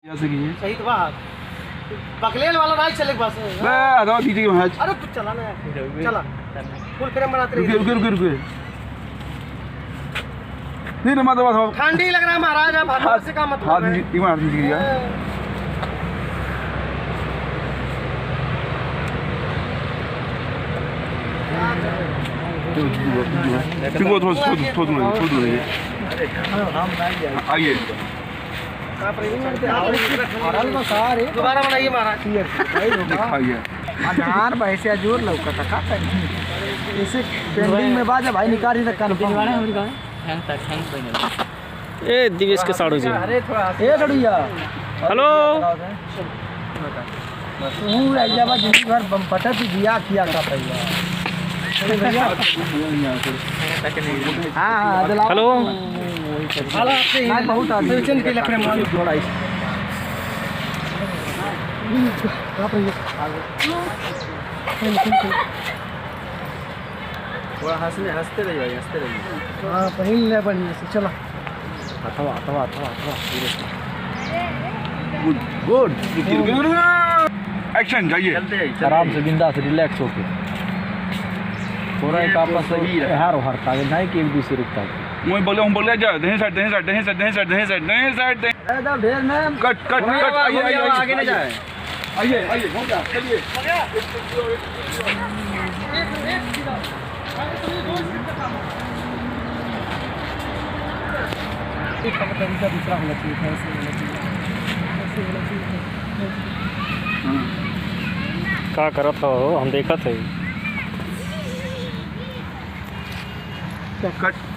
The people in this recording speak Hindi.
जैसे कीजिए सही तो बात बकलेल वाला राइट चले बस बे आधा दीजिए वहां अरे तू चला ना चला फुल फ्रेम बनाते रहिए रुकिए नहीं मत बस ठंडी लग रहा है महाराज आप हाथ से काम मत हाथ एक मार दीजिए यार वो थोड़ा आइए दोबारा बनाइए महाराज दिखाइए अनार भैंसिया जोर लौका था का इसे पेंडिंग में बाजा भाई निकाल ही रखा ए दिवेश के साड़ू जी ए गड़िया हेलो तू आइया बा जिंदगी भर बम पटत दिया किया का पहले हां हेलो हां आपसे बहुत आदमी चेंज के लिए फ्रेम जोड़ा थोड़ा हंसते रहिए हां पहले ले बढ़िया से चलो अथवा गुड एक्शन जाइए आराम से बिंदास रिलैक्स होके पूरा एक आपस में हार हरता है नहीं कि एक दूसरे रुकता है मैं बोले जा दही साइड एकदम ढेर में कट आगे न जाए आइए हो गया चलिए दूसरा होना चाहिए का करत हो हम देखत है कट